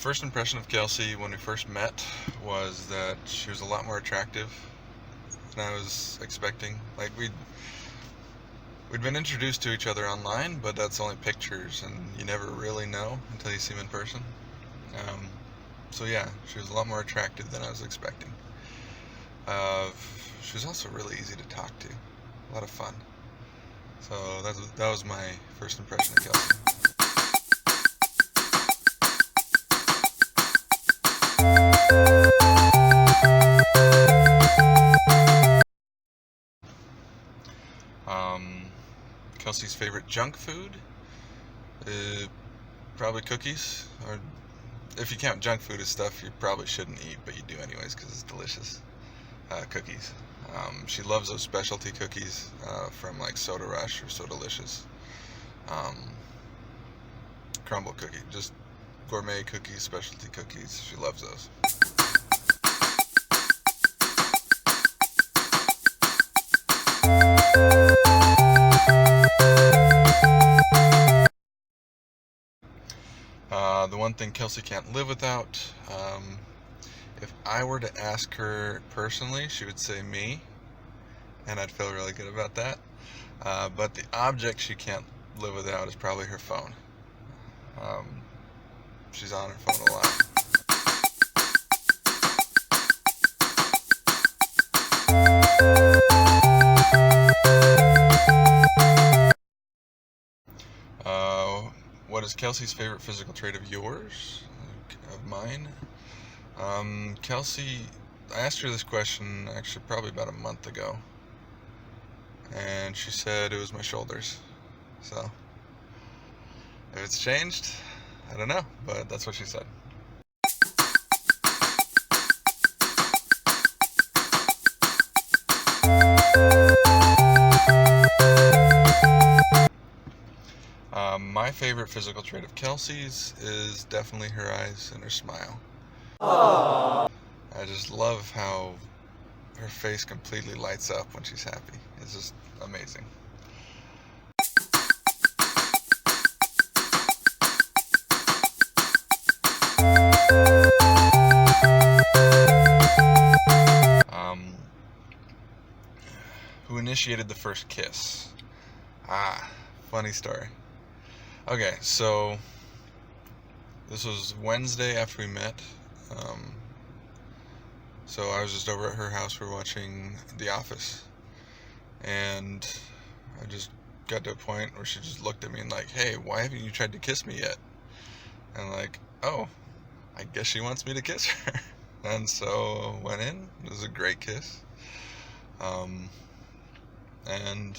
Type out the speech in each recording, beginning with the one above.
first impression of Kelsey when we first met was that she was a lot more attractive than I was expecting. Like we'd been introduced to each other online, but that's only pictures, and you never really know until you see them in person. So yeah, she was a lot more attractive than I was expecting. She was also really easy to talk to, a lot of fun. So that was my first impression of Kelsey. Kelsey's favorite junk food? Probably cookies. Or if you count junk food as stuff you probably shouldn't eat, but you do anyways because it's delicious. Cookies. She loves those specialty cookies from like Soda Rush or So Delicious. Crumble cookie, just gourmet cookies, specialty cookies. She loves those. The one thing Kelsey can't live without, if I were to ask her personally, she would say me, and I'd feel really good about that. But the object she can't live without is probably her phone. She's on her phone a lot. What is Kelsey's favorite physical trait of yours? Of mine? Kelsey, I asked her this question actually probably about a month ago, and she said it was my shoulders. So, if it's changed, I don't know, but that's what she said. My favorite physical trait of Kelsey's is definitely her eyes and her smile. Aww. I just love how her face completely lights up when she's happy. It's just amazing. Who initiated the first kiss? Funny story. Okay, so this was Wednesday after we met. So I was just over at her house. We were watching The Office, and I just got to a point where she just looked at me and like, "Hey, why haven't you tried to kiss me yet?" And like, "Oh, I guess she wants me to kiss her." And so went in. It was a great kiss. And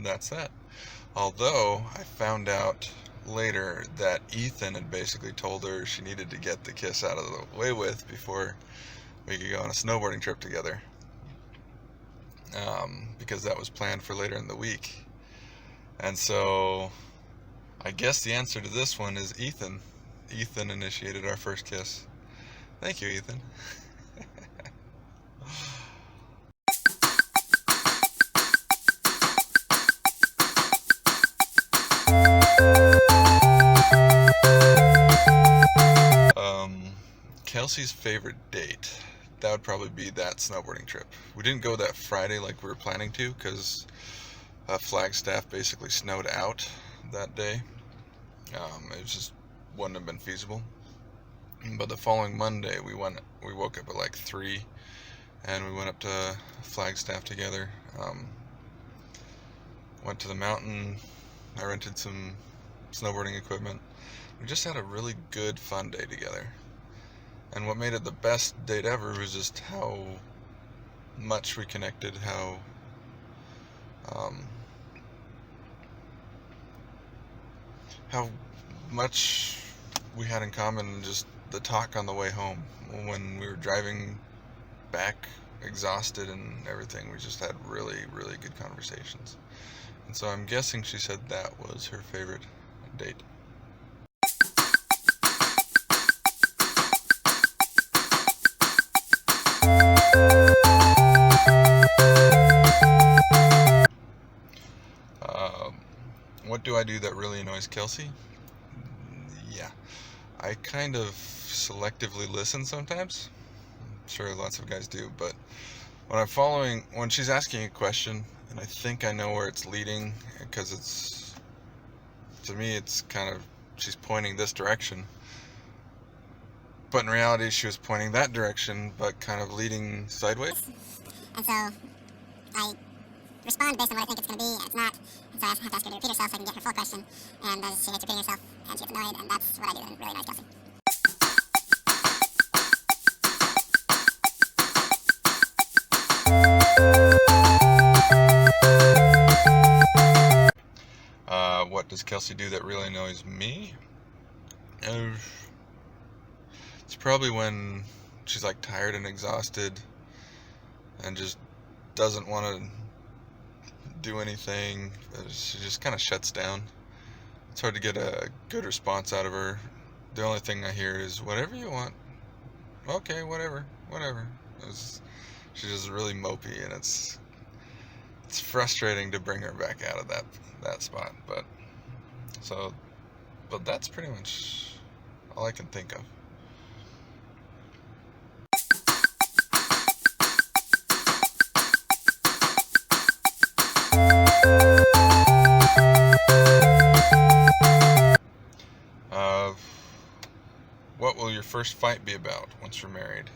that's that. Although I found out later that Ethan had basically told her she needed to get the kiss out of the way with before we could go on a snowboarding trip together, because that was planned for later in the week. And so I guess the answer to this one is Ethan. Ethan initiated our first kiss. Thank you, Ethan. Kelsey's favorite date, that would probably be that snowboarding trip. We didn't go that Friday like we were planning to because Flagstaff basically snowed out that day. It just wouldn't have been feasible. But the following Monday we woke up at like 3 and we went up to Flagstaff together. Went to the mountain. I rented some snowboarding equipment. We just had a really good, fun day together. And what made it the best date ever was just how much we connected, how much we had in common, and just the talk on the way home. When we were driving back exhausted and everything, we just had really, really good conversations. And so I'm guessing she said that was her favorite date. What do I do that really annoys Kelsey? Yeah. I kind of selectively listen sometimes. I'm sure lots of guys do, but when she's asking a question, and I think I know where it's leading, because to me, it's kind of, she's pointing this direction. But in reality, she was pointing that direction, but kind of leading sideways. And so I respond based on what I think it's going to be, and it's not. And so I have to ask her to repeat herself so I can get her full question. And as she hates repeating herself, and she gets annoyed, and that's what I do in really nice Kelsey. What does Kelsey do that really annoys me? It's probably when she's like tired and exhausted and just doesn't want to do anything. She just kind of shuts down. It's hard to get a good response out of her. The only thing I hear is, whatever you want. Okay, whatever. She's just really mopey, and it's frustrating to bring her back out of that spot. But that's pretty much all I can think of. What will your first fight be about once you're married?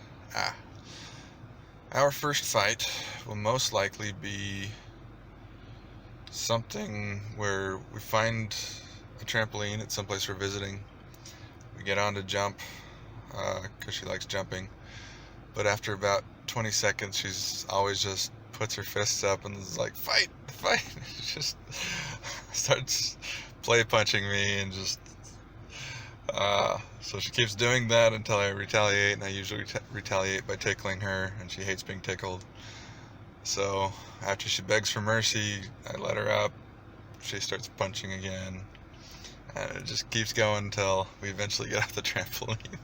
Our first fight will most likely be something where we find a trampoline at some place we're visiting. We get on to jump, because she likes jumping. But after about 20 seconds, she's always just puts her fists up and is like, fight! She just starts play punching me, and just so she keeps doing that until I retaliate, and I usually retaliate by tickling her, and she hates being tickled. So after she begs for mercy, I let her up. She starts punching again, and it just keeps going until we eventually get off the trampoline.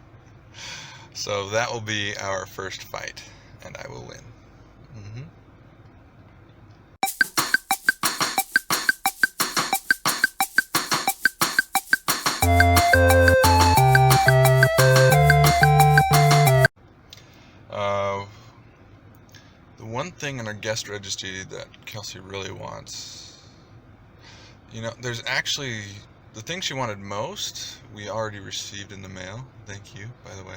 So that will be our first fight, and I will win. The one thing in our guest registry that Kelsey really wants, there's actually the thing she wanted most, we already received in the mail. Thank you, by the way.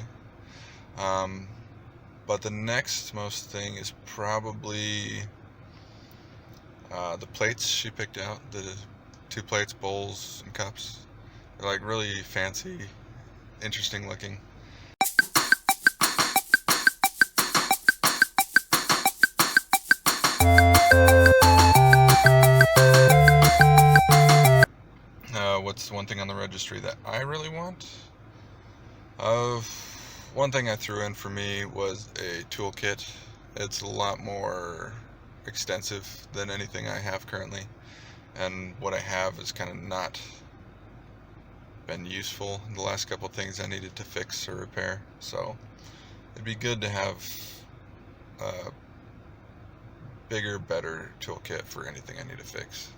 But the next most thing is probably the plates she picked out, the 2 plates, bowls, and cups. They're like really fancy, interesting looking. What's one thing on the registry that I really want? One thing I threw in for me was a toolkit. It's a lot more extensive than anything I have currently, and what I have is kind of not been useful. The last couple things I needed to fix or repair, so it'd be good to have a bigger, better toolkit for anything I need to fix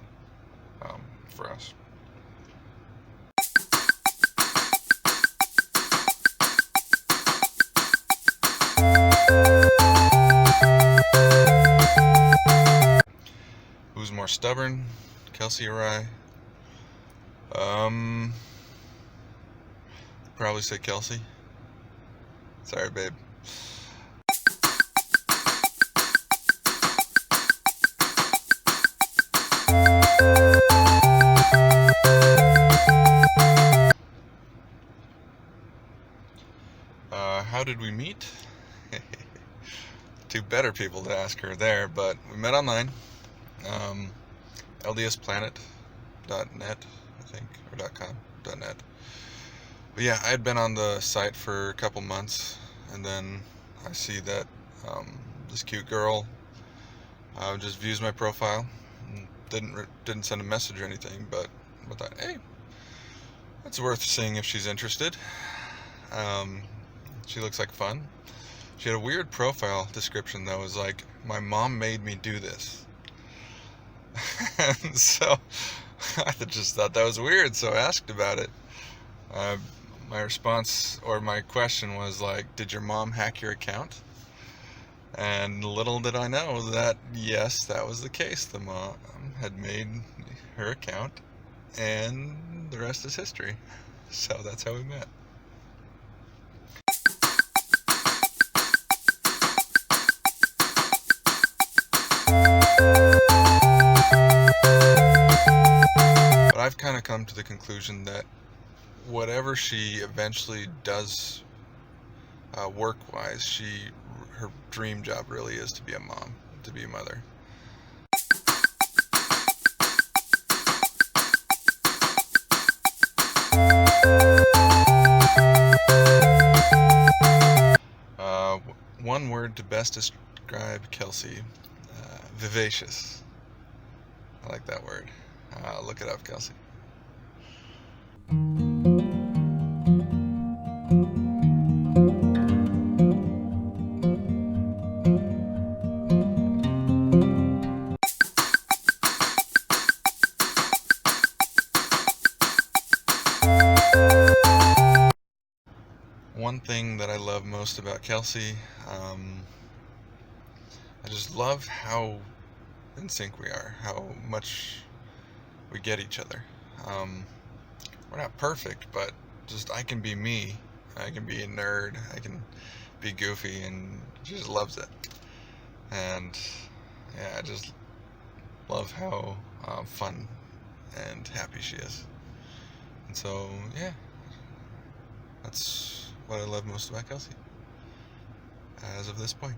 for us. Who's more stubborn, Kelsey or I? Probably say Kelsey. Sorry, babe. How did we meet? Two better people to ask her there, but we met online. LDSplanet.net, I think, or .com.net. But yeah, I had been on the site for a couple months, and then I see that this cute girl just views my profile. Didn't send a message or anything, but I thought, hey, it's worth seeing if she's interested. She looks like fun. She had a weird profile description that was like, my mom made me do this. And so I just thought that was weird, so I asked about it. my response or my question was like, did your mom hack your account? And little did I know that, yes, that was the case. The mom had made her account, and the rest is history. So that's how we met. But I've kind of come to the conclusion that whatever she eventually does work-wise, her dream job really is to be a mom, to be a mother. One word to best describe Kelsey: vivacious. I like that word. Look it up, Kelsey. One thing that I love most about Kelsey, I just love how in sync we are, how much we get each other. We're not perfect, but just I can be me, I can be a nerd, I can be goofy, and she just loves it. And yeah, I just love how fun and happy she is. And so yeah, that's what I love most about Kelsey as of this point.